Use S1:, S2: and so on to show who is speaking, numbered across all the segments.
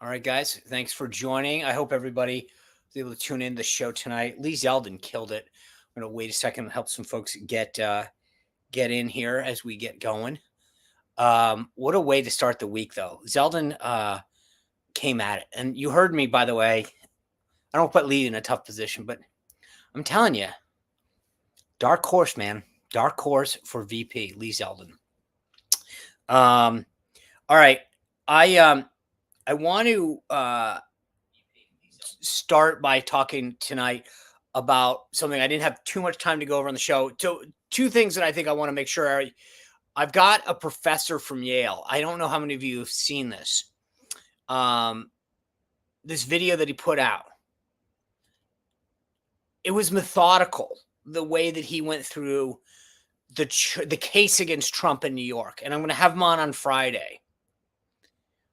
S1: All right, guys. Thanks for joining. I hope everybody was able to tune in the show tonight. Lee Zeldin killed it. I'm gonna wait a second and help some folks get in here as we get going. What a way to start the week, though. Zeldin came at it, and you heard me. By the way, I don't put Lee in a tough position, but I'm telling you, dark horse, man, dark horse for VP Lee Zeldin. All right, I want to start by talking tonight about something I didn't have too much time to go over on the show. So, two things that I think I want to make sure I've got a professor from Yale. I don't know how many of you have seen this. This video that he put out. It was methodical, the way that he went through the case against Trump in New York. And I'm going to have him on Friday.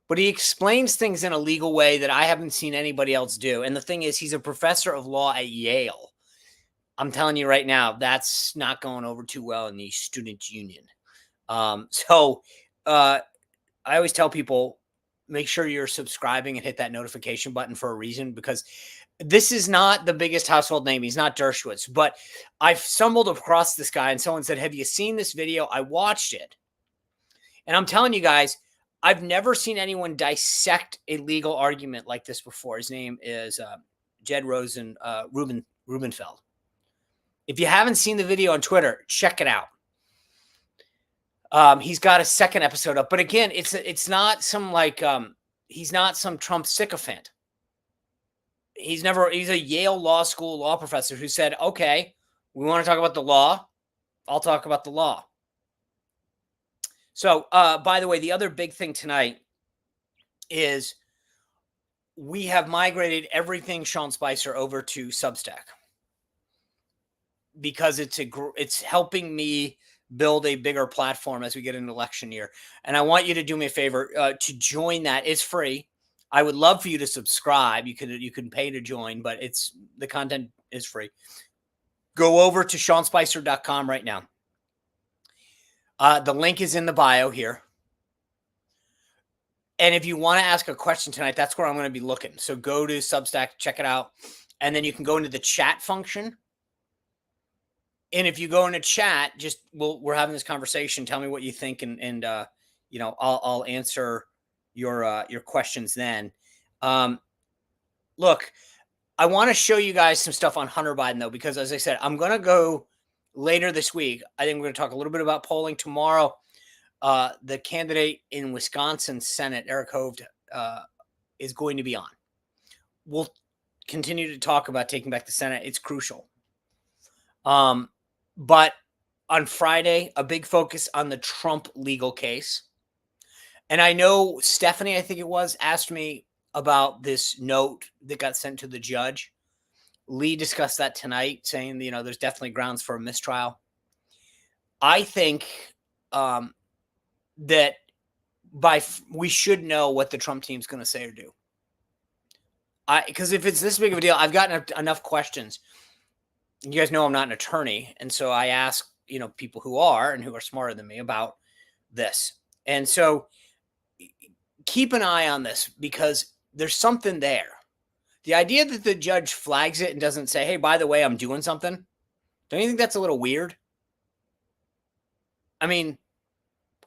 S1: But he explains things in a legal way that I haven't seen anybody else do. And the thing is, he's a professor of law at Yale. I'm telling you right now, that's not going over too well in the student union. So I always tell people, make sure you're subscribing and hit that notification button for a reason, because this is not the biggest household name. He's not Dershowitz, but I've stumbled across this guy and someone said, have you seen this video? I watched it. And I'm telling you guys, I've never seen anyone dissect a legal argument like this before. His name is Jed Rubenfeld. If you haven't seen the video on Twitter, check it out. He's got a second episode up, but again, it's not some he's not some Trump sycophant. He's a Yale Law School law professor who said, okay, we want to talk about the law. I'll talk about the law. So, by the way, the other big thing tonight is we have migrated everything Sean Spicer over to Substack because it's helping me build a bigger platform as we get into election year. And I want you to do me a favor to join that. It's free. I would love for you to subscribe. You can pay to join, but the content is free. Go over to SeanSpicer.com right now. The link is in the bio here. And if you want to ask a question tonight, that's where I'm going to be looking. So go to Substack, check it out. And then you can go into the chat function. And if you go into chat, we're having this conversation. Tell me what you think. And I'll answer your questions then. Look, I want to show you guys some stuff on Hunter Biden, though, because as I said, I'm going to go later this week. I think we're going to talk a little bit about polling tomorrow. The candidate in Wisconsin Senate, Eric Hovde, is going to be on. We'll continue to talk about taking back the Senate. It's crucial. But on Friday, a big focus on the Trump legal case. And I know Stephanie, I think it was, asked me about this note that got sent to the judge. Lee discussed that tonight, saying, there's definitely grounds for a mistrial. I think that we should know what the Trump team's going to say or do. Because if it's this big of a deal, I've gotten enough questions. You guys know I'm not an attorney, and so I ask, people who are and who are smarter than me about this. And so keep an eye on this because there's something there. The idea that the judge flags it and doesn't say, hey, by the way, I'm doing something. Don't you think that's a little weird? I mean,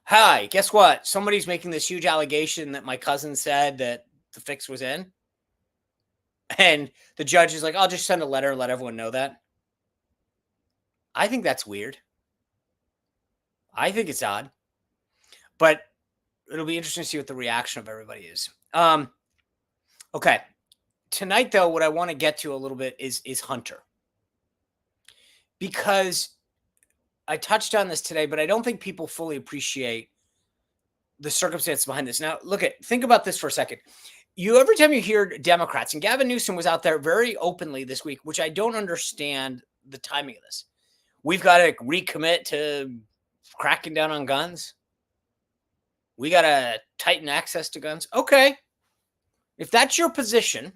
S1: hi, guess what? Somebody's making this huge allegation that my cousin said that the fix was in. And the judge is like, I'll just send a letter and let everyone know that. I think that's weird. I think it's odd. But it'll be interesting to see what the reaction of everybody is. Okay. Tonight, though, what I want to get to a little bit is Hunter. Because I touched on this today, but I don't think people fully appreciate the circumstances behind this. Now, think about this for a second. Every time you hear Democrats, and Gavin Newsom was out there very openly this week, which I don't understand the timing of this. We've got to recommit to cracking down on guns. We got to tighten access to guns. Okay. If that's your position,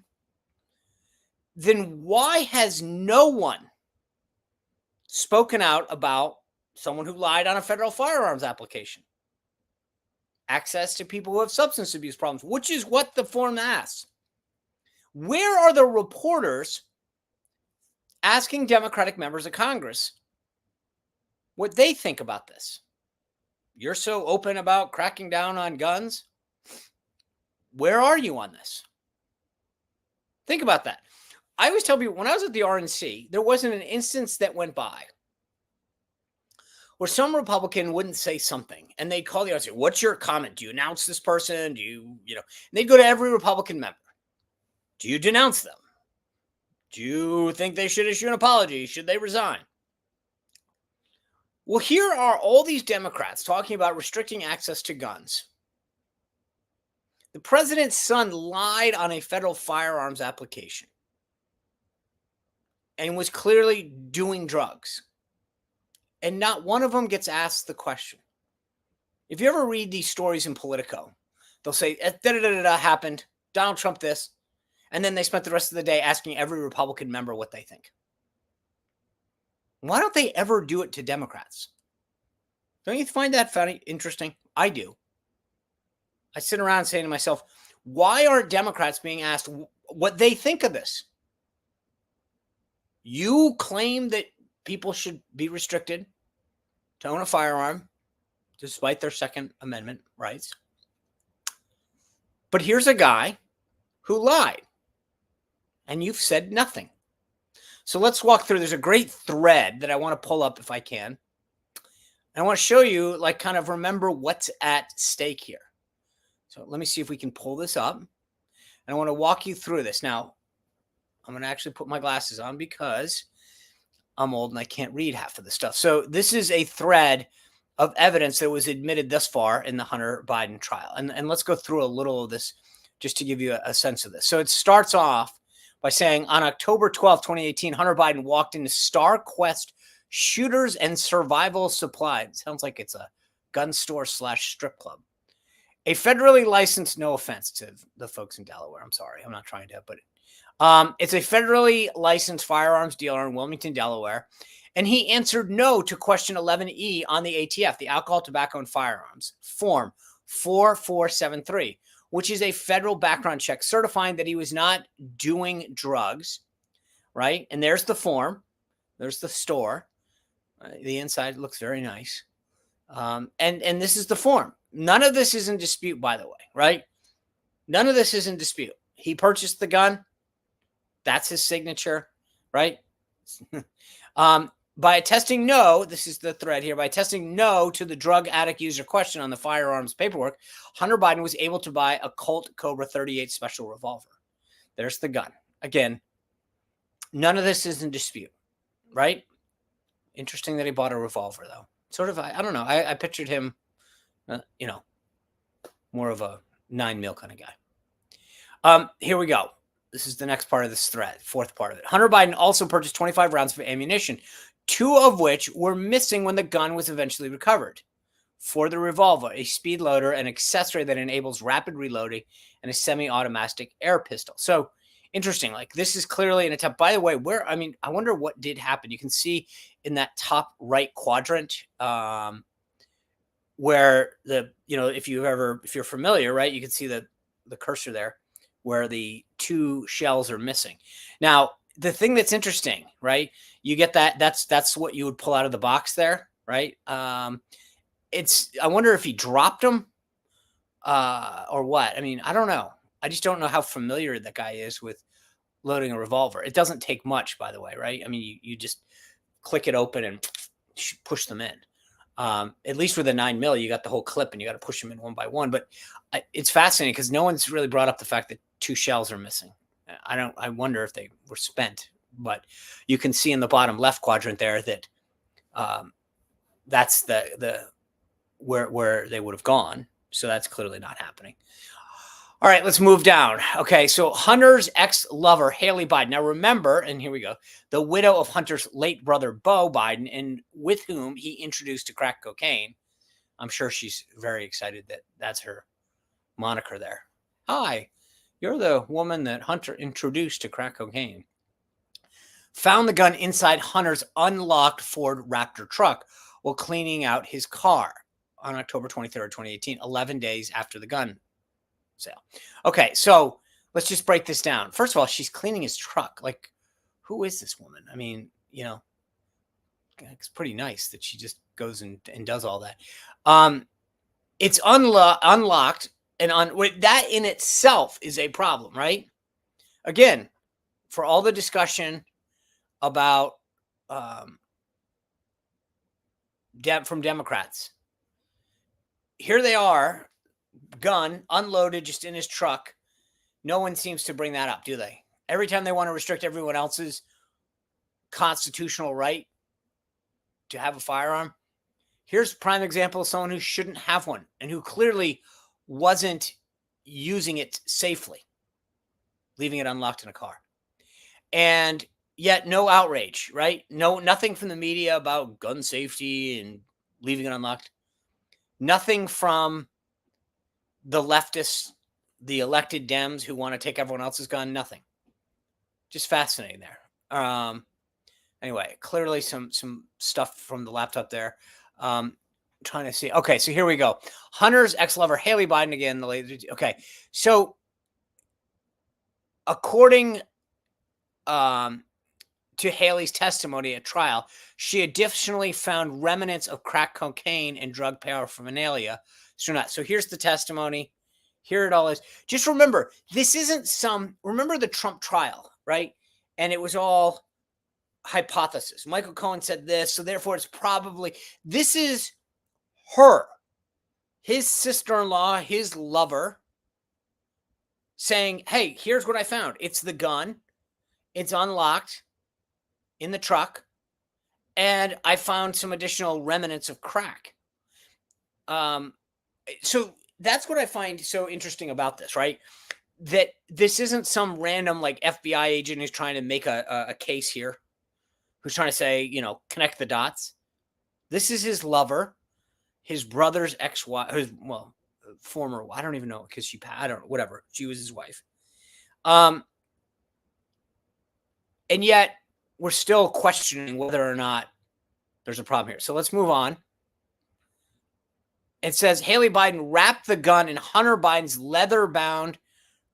S1: then why has no one spoken out about someone who lied on a federal firearms application? access to people who have substance abuse problems, which is what the form asks. Where are the reporters asking Democratic members of Congress what they think about this? You're so open about cracking down on guns. Where are you on this? Think about that. I always tell people, when I was at the RNC, there wasn't an instance that went by where some Republican wouldn't say something, and they'd call the audience, what's your comment? Do you announce this person? Do you know, and they'd go to every Republican member. Do you denounce them? Do you think they should issue an apology? Should they resign? Well, here are all these Democrats talking about restricting access to guns. The president's son lied on a federal firearms application and was clearly doing drugs. And not one of them gets asked the question. If you ever read these stories in Politico, they'll say, da-da-da-da-da happened, Donald Trump this, and then they spent the rest of the day asking every Republican member what they think. Why don't they ever do it to Democrats? Don't you find that funny, interesting? I do. I sit around saying to myself, why aren't Democrats being asked what they think of this? You claim that people should be restricted to own a firearm despite their Second Amendment rights. But here's a guy who lied, and you've said nothing. So let's walk through. There's a great thread that I want to pull up if I can. And I want to show you, like, kind of remember what's at stake here. So let me see if we can pull this up. And I want to walk you through this. Now, I'm going to actually put my glasses on because I'm old and I can't read half of the stuff. So this is a thread of evidence that was admitted thus far in the Hunter Biden trial. And let's go through a little of this just to give you a sense of this. So it starts off by saying on October 12, 2018, Hunter Biden walked into Star Quest Shooters and Survival Supply. It sounds like it's a gun store / strip club. A federally licensed, no offense to the folks in Delaware. I'm sorry. I'm not trying to, but it's a federally licensed firearms dealer in Wilmington, Delaware. And he answered no to question 11E on the ATF, the Alcohol, Tobacco, and Firearms Form 4473, which is a federal background check certifying that he was not doing drugs, right? And there's the form. There's the store. The inside looks very nice. And this is the form. None of this is in dispute, by the way, right? None of this is in dispute. He purchased the gun. That's his signature, right? By attesting no, this is the thread here, by attesting no to the drug addict user question on the firearms paperwork, Hunter Biden was able to buy a Colt Cobra 38 special revolver. There's the gun. Again, none of this is in dispute, right? Interesting that he bought a revolver, though. Sort of, I don't know. I pictured him, more of a 9mm kind of guy. Here we go. This is the next part of this thread, fourth part of it. Hunter Biden also purchased 25 rounds of ammunition, 2 of which were missing when the gun was eventually recovered. For the revolver, a speed loader, an accessory that enables rapid reloading, and a semi-automatic air pistol. So interesting. Like, this is clearly an attempt. By the way, I wonder what did happen. You can see in that top right quadrant where if you're familiar, right, you can see the cursor there where the 2 shells are missing. Now, the thing that's interesting, right, you get that's what you would pull out of the box there, right? I wonder if he dropped them or what. I mean, I don't know. I just don't know how familiar that guy is with loading a revolver. It doesn't take much, by the way, right? I mean, you just click it open and push them in. At least with a 9mm, you got the whole clip and you got to push them in one by one. But it's fascinating because no one's really brought up the fact that 2 shells are missing. I wonder if they were spent, but you can see in the bottom left quadrant there that that's the where they would have gone. So that's clearly not happening. All right, let's move down. Okay, so Hunter's ex-lover, Haley Biden. Now remember, and here we go, the widow of Hunter's late brother, Beau Biden, and with whom he introduced to crack cocaine. I'm sure she's very excited that that's her moniker there. Hi, you're the woman that Hunter introduced to crack cocaine. Found the gun inside Hunter's unlocked Ford Raptor truck while cleaning out his car. on October 23rd, 2018, 11 days after the gun sale. Okay, so let's just break this down. First of all, she's cleaning his truck. Like, who is this woman? I mean, it's pretty nice that she just goes and does all that. It's unlocked, and that in itself is a problem, right? Again, for all the discussion about from Democrats, here they are, gun unloaded just in his truck. No one seems to bring that up, do they? Every time they want to restrict everyone else's constitutional right to have a firearm, here's a prime example of someone who shouldn't have one and who clearly wasn't using it safely, leaving it unlocked in a car. And yet no outrage, right? Nothing from the media about gun safety and leaving it unlocked. Nothing from the leftists, the elected Dems who want to take everyone else's gun. Nothing. Just fascinating there. Anyway, clearly some stuff from the laptop there. Trying to see. Okay, so here we go. Hunter's ex-lover, Haley Biden, again. Okay, so according to Haley's testimony at trial, she additionally found remnants of crack cocaine and drug paraphernalia. So here's the testimony. Here it all is. Just remember, this isn't remember the Trump trial, right? And it was all hypothesis. Michael Cohen said this, so therefore it's probably, this is her, his sister-in-law, his lover, saying, hey, here's what I found. It's the gun. It's unlocked in the truck. And I found some additional remnants of crack. So that's what I find so interesting about this, right? That this isn't some random like FBI agent who's trying to make a case here, who's trying to say, connect the dots. This is his lover, his brother's ex-wife, former, I don't even know, because I don't know, whatever. She was his wife. And yet we're still questioning whether or not there's a problem here. So let's move on. It says Haley Biden wrapped the gun in Hunter Biden's leather-bound,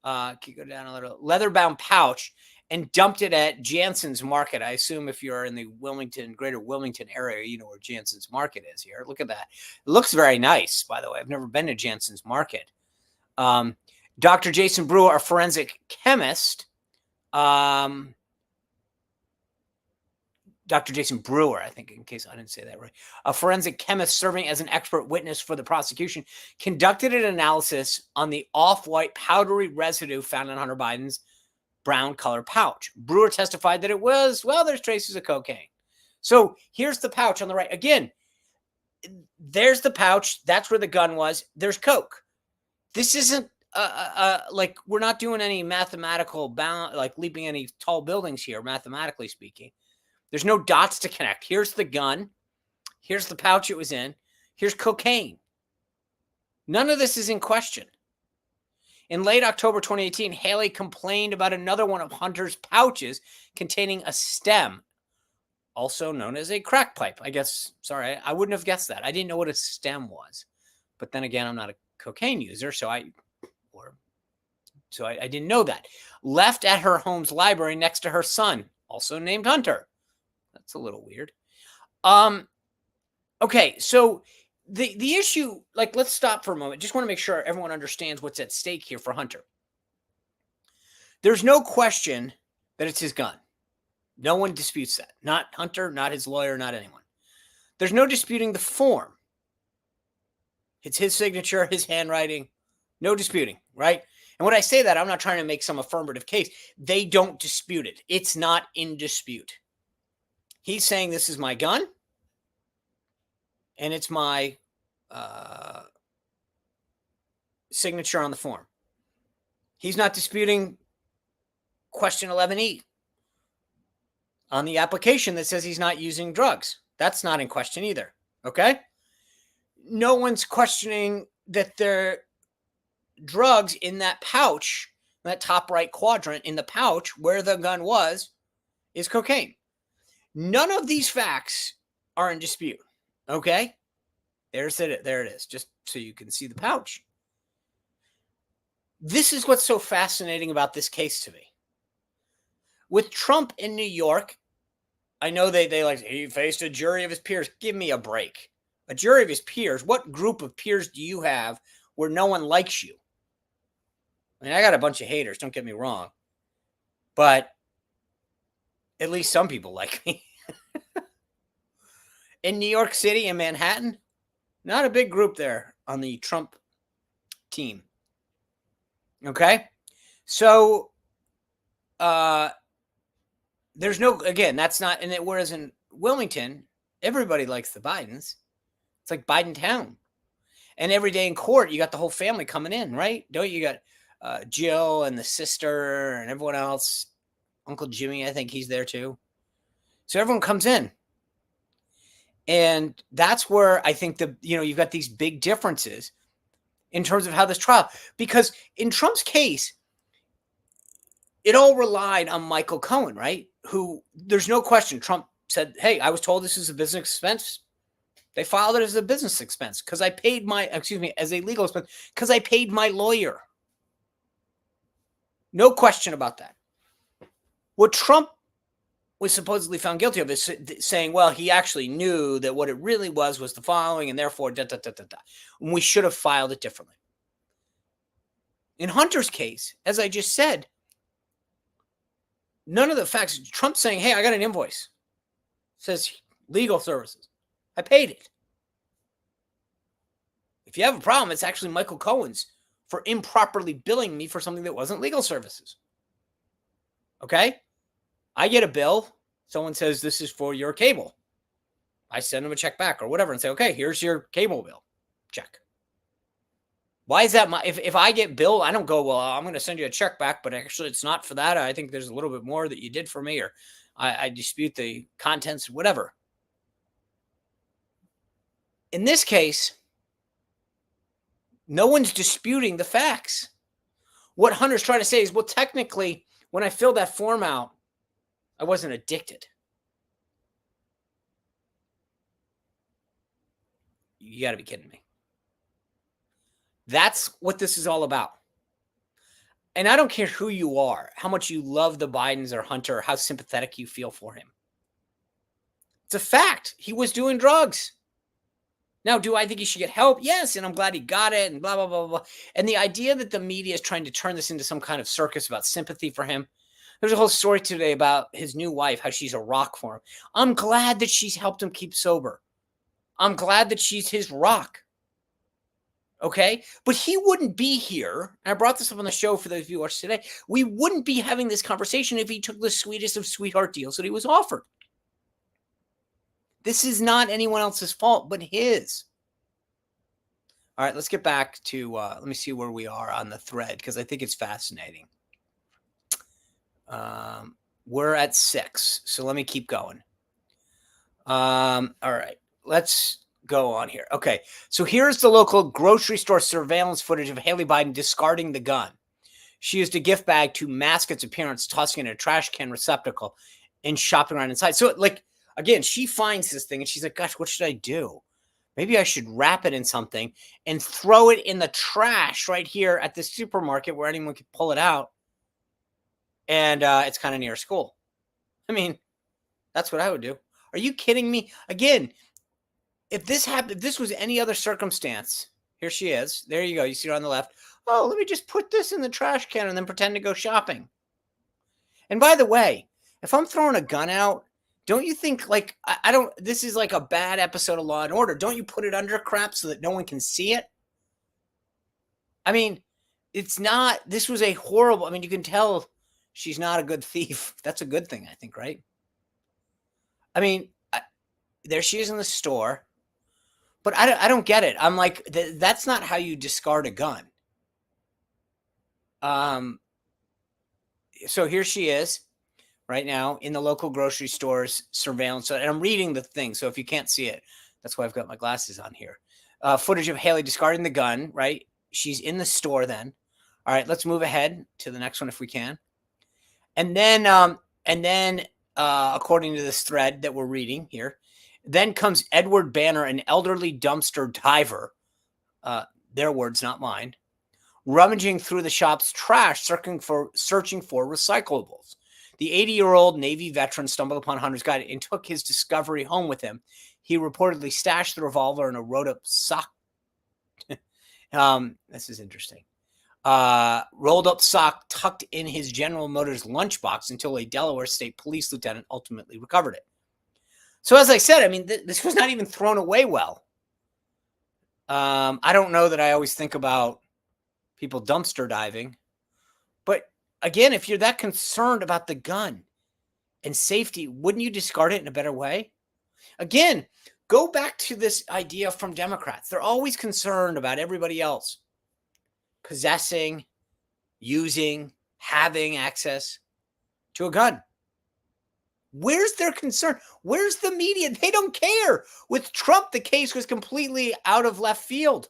S1: can you go down a little, leather-bound pouch and dumped it at Jansen's Market. I assume if you're in the greater Wilmington area, you know where Jansen's Market is here. Look at that. It looks very nice, by the way. I've never been to Jansen's Market. Dr. Jason Brewer, a forensic chemist, Dr. Jason Brewer, I think, in case I didn't say that right, a forensic chemist serving as an expert witness for the prosecution, conducted an analysis on the off-white powdery residue found in Hunter Biden's brown color pouch. Brewer testified that it was, there's traces of cocaine. So here's the pouch on the right. Again, there's the pouch. That's where the gun was. There's coke. This isn't like we're not doing any mathematical balance, like leaping any tall buildings here, mathematically speaking. There's no dots to connect. Here's the gun. Here's the pouch it was in. Here's cocaine. None of this is in question. In late October 2018, Haley complained about another one of Hunter's pouches containing a stem, also known as a crack pipe. I guess, sorry, I wouldn't have guessed that. I didn't know what a stem was. But then again, I'm not a cocaine user, so I didn't know that. Left at her home's library next to her son, also named Hunter. That's a little weird. Okay, so the issue, like, let's stop for a moment. Just want to make sure everyone understands what's at stake here for Hunter. There's no question that it's his gun. No one disputes that. Not Hunter, not his lawyer, not anyone. There's no disputing the form. It's his signature, his handwriting. No disputing, right? And when I say that, I'm not trying to make some affirmative case. They don't dispute it. It's not in dispute. He's saying this is my gun, and it's my signature on the form. He's not disputing question 11E on the application that says he's not using drugs. That's not in question either, okay? No one's questioning that there are drugs in that pouch, that top right quadrant in the pouch where the gun was, is cocaine. None of these facts are in dispute, okay? There it is, just so you can see the pouch. This is what's so fascinating about this case to me. With Trump in New York, I know they like, he faced a jury of his peers. Give me a break. A jury of his peers? What group of peers do you have where no one likes you? I mean, I got a bunch of haters, don't get me wrong. But at least some people like me. In New York City and Manhattan, not a big group there on the Trump team. Okay? So, there's no, again, that's not, and it, whereas in Wilmington, everybody likes the Bidens. It's like Biden town. And every day in court, you got the whole family coming in, right? Don't you? Got Jill and the sister and everyone else. Uncle Jimmy, I think he's there too. So everyone comes in. And that's where I think you've got these big differences in terms of how this trial, because in Trump's case, it all relied on Michael Cohen, right? Who, there's no question, Trump said, hey, I was told this is a business expense. They filed it as a business expense because I paid as a legal expense, because I paid my lawyer. No question about that. What Trump was supposedly found guilty of is saying, well, he actually knew that what it really was the following, and therefore, and we should have filed it differently. In Hunter's case, as I just said, none of the facts, Trump saying, hey, I got an invoice. It says legal services. I paid it. If you have a problem, it's actually Michael Cohen's for improperly billing me for something that wasn't legal services. Okay? I get a bill. Someone says, this is for your cable. I send them a check back or whatever and say, okay, here's your cable bill. Check. Why is that? If I get billed, I don't go, well, I'm going to send you a check back, but actually it's not for that. I think there's a little bit more that you did for me, or I dispute the contents, whatever. In this case, no one's disputing the facts. What Hunter's trying to say is, well, technically, when I filled that form out, I wasn't addicted. You got to be kidding me. That's what this is all about. And I don't care who you are, how much you love the Bidens or Hunter, or how sympathetic you feel for him. It's a fact. He was doing drugs. Now, do I think he should get help? Yes, and I'm glad he got it, and blah, blah, blah, blah. And the idea that the media is trying to turn this into some kind of circus about sympathy for him. There's a whole story today about his new wife, how she's a rock for him. I'm glad that she's helped him keep sober. I'm glad that she's his rock. Okay? But he wouldn't be here, and I brought this up on the show for those of you who watched today. We wouldn't be having this conversation if he took the sweetest of sweetheart deals that he was offered. This is not anyone else's fault but his. All right, let's get back to, let me see where we are on the thread, because I think it's fascinating. We're at 6, so let me keep going. All right, let's go on here. Okay, so here's the local grocery store surveillance footage of Haley Biden discarding the gun. She used a gift bag to mask its appearance, tossing it in a trash can receptacle and shopping around inside. So, again, she finds this thing and she's like, gosh, what should I do? Maybe I should wrap it in something and throw it in the trash right here at the supermarket where anyone could pull it out. And it's kind of near school. I mean, that's what I would do. Are you kidding me? Again, if this happened, if this was any other circumstance, here she is. There you go. You see her on the left. Oh, let me just put this in the trash can and then pretend to go shopping. And by the way, if I'm throwing a gun out, don't you think, I don't, this is like a bad episode of Law and Order. Don't you put it under crap so that no one can see it? I mean, it's not, this was a horrible, I mean, you can tell she's not a good thief. That's a good thing, I think, right? I mean, there she is in the store, but I don't get it. I'm like, that's not how you discard a gun. So here she is right now in the local grocery store's surveillance. And I'm reading the thing. So if you can't see it, that's why I've got my glasses on here. Footage of Haley discarding the gun, right? She's in the store then. All right, let's move ahead to the next one if we can. And then according to this thread that we're reading here, Then comes Edward Banner, an elderly dumpster diver, their words, not mine, rummaging through the shop's trash, searching for recyclables. The 80-year-old Navy veteran stumbled upon Hunter's guide and took his discovery home with him. He reportedly stashed the revolver in a rolled-up sock. This is interesting. Rolled-up sock tucked in his General Motors lunchbox until a Delaware State Police lieutenant ultimately recovered it. So as I said, I mean, this was not even thrown away well. I don't know that I always think about people dumpster diving. But again, if you're that concerned about the gun and safety, wouldn't you discard it in a better way? Again, go back to this idea from Democrats. They're always concerned about everybody else possessing, using, having access to a gun. Where's their concern? Where's the media? They don't care. With Trump, the case was completely out of left field.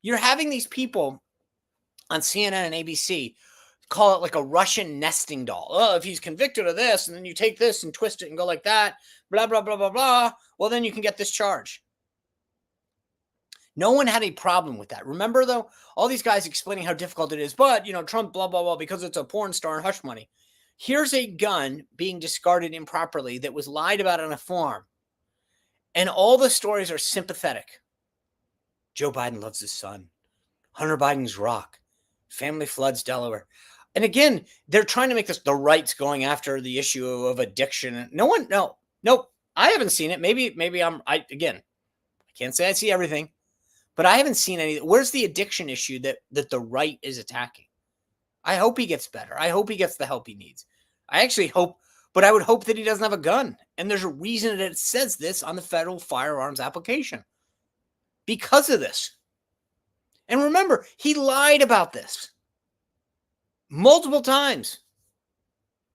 S1: You're having these people on CNN and ABC call it like a Russian nesting doll. Oh, if he's convicted of this, and then you take this and twist it and go like that, blah, blah, blah, blah, blah, well, then you can get this charge. No one had a problem with that. Remember, though, all these guys explaining how difficult it is, but, Trump, blah, blah, blah, because it's a porn star and hush money. Here's a gun being discarded improperly that was lied about on a form. And all the stories are sympathetic. Joe Biden loves his son. Hunter Biden's rock. Family floods Delaware. And again, they're trying to make this the right's going after the issue of addiction. No, I haven't seen it. Maybe I can't say I see everything, but I haven't seen any. Where's the addiction issue that the right is attacking? I hope he gets better. I hope he gets the help he needs. I actually hope, but I would hope that he doesn't have a gun. And there's a reason that it says this on the federal firearms application because of this. And remember, he lied about this multiple times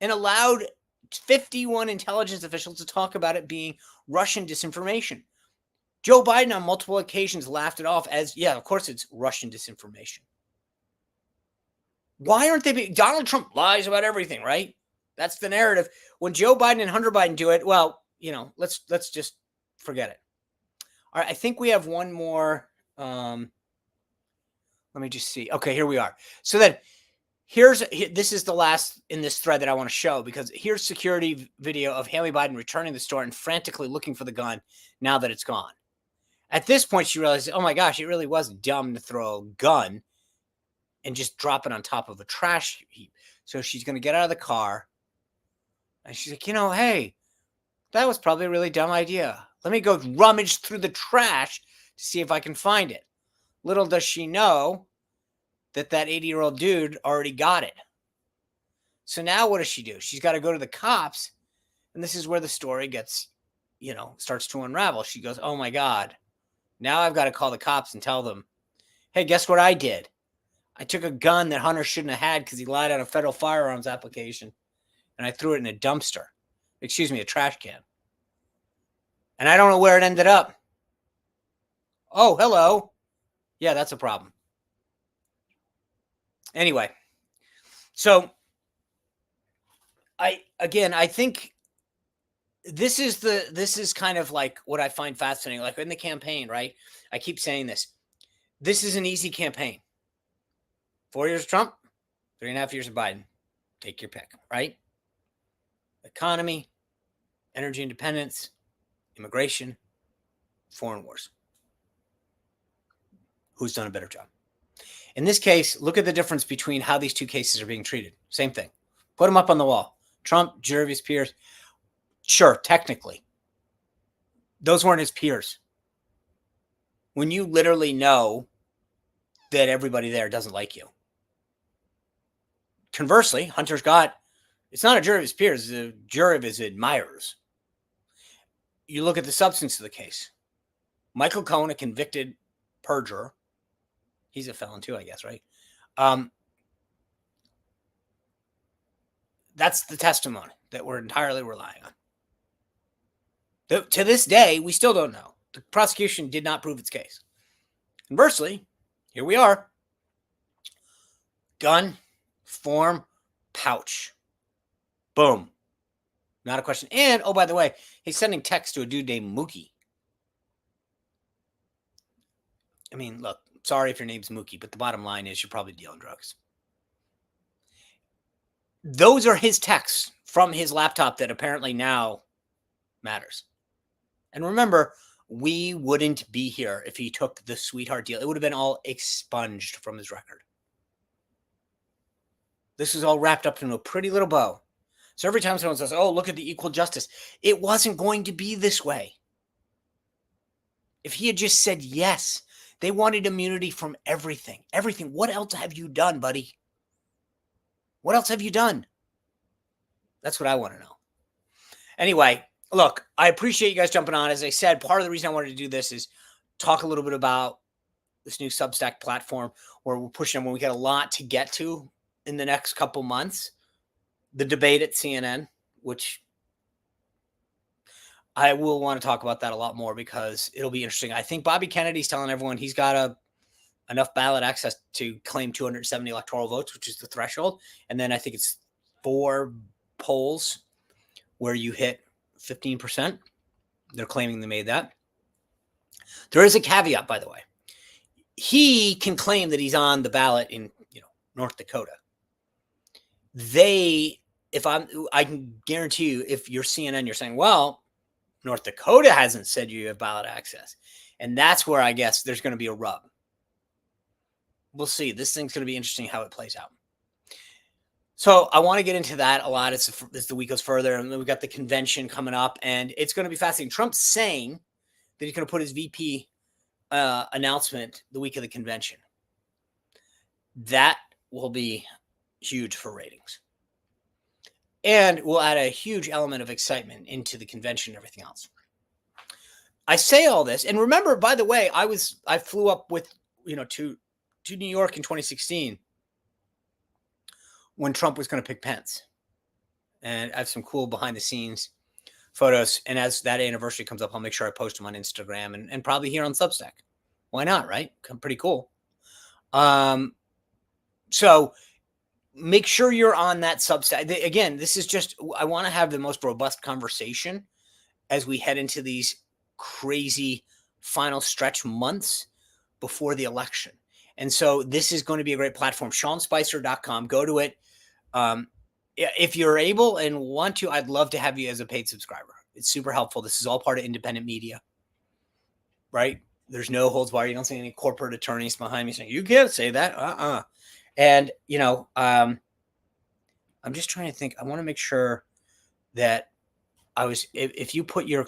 S1: and allowed 51 intelligence officials to talk about it being Russian disinformation. Joe Biden on multiple occasions laughed it off as, yeah, of course it's Russian disinformation. Why aren't they Donald Trump lies about everything, right? That's the narrative. When Joe Biden and Hunter Biden do it, well, let's just forget it. All right, I think we have one more. Let me just see. Okay, here we are. So then this is the last in this thread that I want to show, because here's security video of Haley Biden returning to the store and frantically looking for the gun now that it's gone. At this point, she realizes, oh my gosh, it really was dumb to throw a gun and just drop it on top of a trash heap. So she's going to get out of the car. And she's like, hey, that was probably a really dumb idea. Let me go rummage through the trash to see if I can find it. Little does she know that 80-year-old dude already got it. So now what does she do? She's got to go to the cops. And this is where the story gets, starts to unravel. She goes, oh my God. Now I've got to call the cops and tell them, hey, guess what I did? I took a gun that Hunter shouldn't have had because he lied on a federal firearms application, and I threw it in a dumpster. A trash can. And I don't know where it ended up. Oh, hello. Yeah, that's a problem. Anyway, so I think this is kind of like what I find fascinating. Like in the campaign, right? I keep saying this. This is an easy campaign. 4 years of Trump, 3.5 years of Biden. Take your pick, right? Economy, energy independence, immigration, foreign wars. Who's done a better job? In this case, look at the difference between how these two cases are being treated. Same thing. Put them up on the wall. Trump, jury of his peers. Sure, technically. Those weren't his peers. When you literally know that everybody there doesn't like you. Conversely, Hunter's it's not a jury of his peers, it's a jury of his admirers. You look at the substance of the case. Michael Cohen, a convicted perjurer. He's a felon too, I guess, right? That's the testimony that we're entirely relying on. To this day, we still don't know. The prosecution did not prove its case. Conversely, here we are. Gun, form, pouch. Boom. Not a question. And, oh, by the way, he's sending text to a dude named Mookie. I mean, look, sorry if your name's Mookie, but the bottom line is you're probably dealing drugs. Those are his texts from his laptop that apparently now matters. And remember, we wouldn't be here if he took the sweetheart deal. It would have been all expunged from his record. This is all wrapped up in a pretty little bow. So every time someone says, oh, look at the equal justice, it wasn't going to be this way. If he had just said yes, they wanted immunity from everything. Everything. What else have you done, buddy? What else have you done? That's what I want to know. Anyway, look, I appreciate you guys jumping on. As I said, part of the reason I wanted to do this is talk a little bit about this new Substack platform where we're pushing them when we got a lot to get to in the next couple months. The debate at CNN, which I will want to talk about that a lot more because it'll be interesting. I think Bobby Kennedy's telling everyone he's got enough ballot access to claim 270 electoral votes, which is the threshold. And then I think it's 4 polls where you hit 15%. They're claiming they made that. There is a caveat, by the way. He can claim that he's on the ballot in, North Dakota. I can guarantee you, if you're CNN, you're saying, well, North Dakota hasn't said you have ballot access. And that's where I guess there's going to be a rub. We'll see. This thing's going to be interesting how it plays out. So I want to get into that a lot as the week goes further. And then we've got the convention coming up, and it's going to be fascinating. Trump's saying that he's going to put his VP announcement the week of the convention. That will be huge for ratings. And we'll add a huge element of excitement into the convention and everything else. I say all this, and remember, by the way, I flew up with, to New York in 2016 when Trump was going to pick Pence. And I have some cool behind the scenes photos. And as that anniversary comes up, I'll make sure I post them on Instagram and probably here on Substack. Why not, right? Pretty cool. So make sure you're on that Substack. Again, this is just, I want to have the most robust conversation as we head into these crazy final stretch months before the election. And so this is going to be a great platform. SeanSpicer.com. Go to it. If you're able and want to, I'd love to have you as a paid subscriber. It's super helpful. This is all part of independent media, right? There's no holds barred. You don't see any corporate attorneys behind me saying, you can't say that. And, I'm just trying to think. I want to make sure that if you put your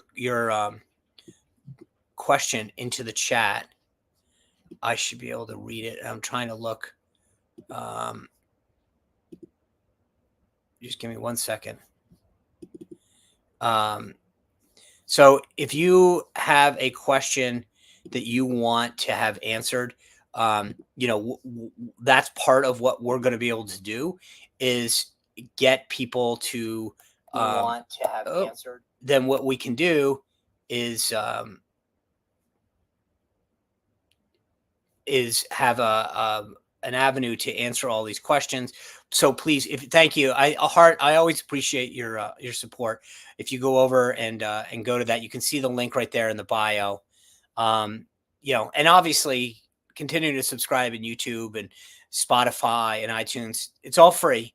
S1: question into the chat, I should be able to read it. I'm trying to look. Just give me 1 second. So if you have a question that you want to have answered, that's part of what we're going to be able to do is get people to want to have answered. Then what we can do is have an avenue to answer all these questions. So please, thank you. I always appreciate your support. If you go over and go to that, you can see the link right there in the bio. And obviously continue to subscribe in YouTube and Spotify and iTunes. It's all free.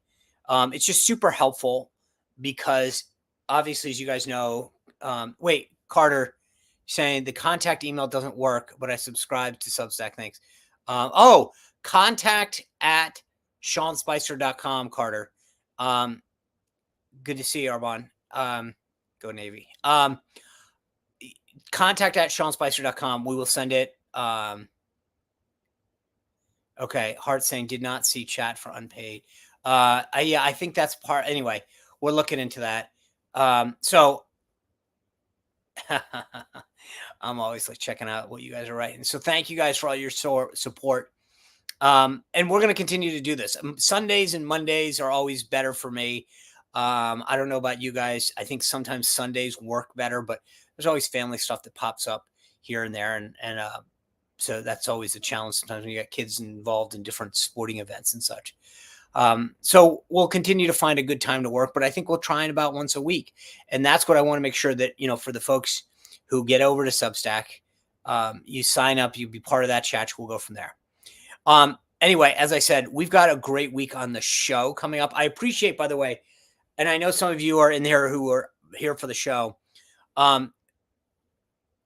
S1: It's just super helpful because obviously, as you guys know, wait, Carter saying the contact email doesn't work, but I subscribe to Substack. Thanks. contact@SeanSpicer.com, Carter. Good to see you, Armand. Go Navy. Contact@SeanSpicer.com. We will send it. Okay. Hart saying did not see chat for unpaid. I think that's part. Anyway, we're looking into that. So I'm always checking out what you guys are writing. So thank you guys for all your support. And we're going to continue to do this. Sundays and Mondays are always better for me. I don't know about you guys. I think sometimes Sundays work better, but there's always family stuff that pops up here and there. And so that's always a challenge sometimes when you got kids involved in different sporting events and such. So we'll continue to find a good time to work, but I think we'll try it about once a week. And that's what I want to make sure that, for the folks who get over to Substack, you sign up, you be part of that chat. We'll go from there. Anyway, as I said, we've got a great week on the show coming up. I appreciate, by the way, and I know some of you are in there who are here for the show.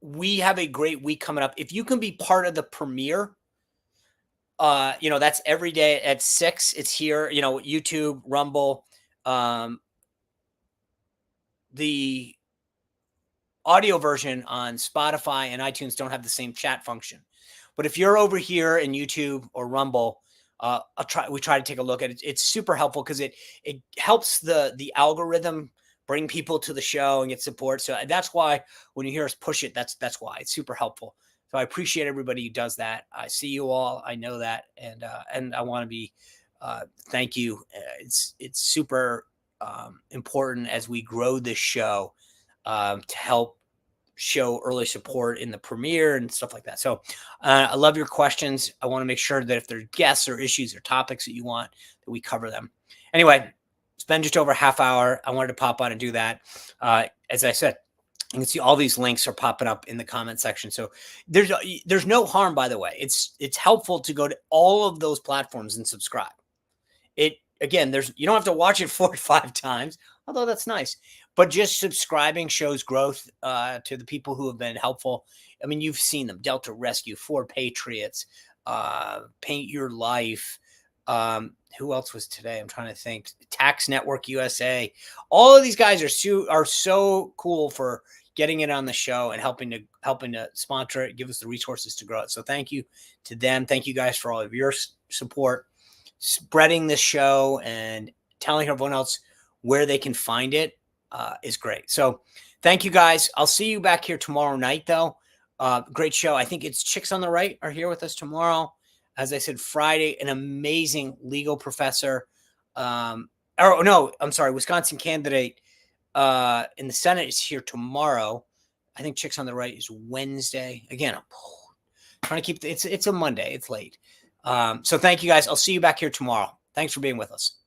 S1: We have a great week coming up. If you can be part of the premiere, that's every day at 6. It's here, YouTube, Rumble. The audio version on Spotify and iTunes don't have the same chat function. But if you're over here in YouTube or Rumble, we try to take a look at it. It's super helpful because it helps the algorithm bring people to the show and get support. So that's why when you hear us push it, that's why it's super helpful. So I appreciate everybody who does that. I see you all. I know that, and I want to be thank you. It's super important as we grow this show to help show early support in the premiere and stuff like that. So I love your questions. I want to make sure that if there are guests or issues or topics that you want, that we cover them. Anyway, it's been just over a half hour. I wanted to pop on and do that. As I said, you can see all these links are popping up in the comment section. So there's no harm, by the way. It's helpful to go to all of those platforms and subscribe. Again, you don't have to watch it 4 or 5 times, although that's nice. But just subscribing shows growth to the people who have been helpful. I mean, you've seen them: Delta Rescue, 4 Patriots, Paint Your Life. Who else was today? I'm trying to think. Tax Network USA. All of these guys are so cool for getting it on the show and helping to sponsor it, give us the resources to grow it. So thank you to them. Thank you guys for all of your support, spreading this show and telling everyone else where they can find it is great. So thank you guys. I'll see you back here tomorrow night, though. Great show. I think it's Chicks on the Right are here with us tomorrow. As I said, Friday, an amazing legal professor. Wisconsin candidate in the Senate is here tomorrow. I think Chicks on the Right is Wednesday. Again, I'm trying to keep it's a Monday. It's late. So thank you guys. I'll see you back here tomorrow. Thanks for being with us.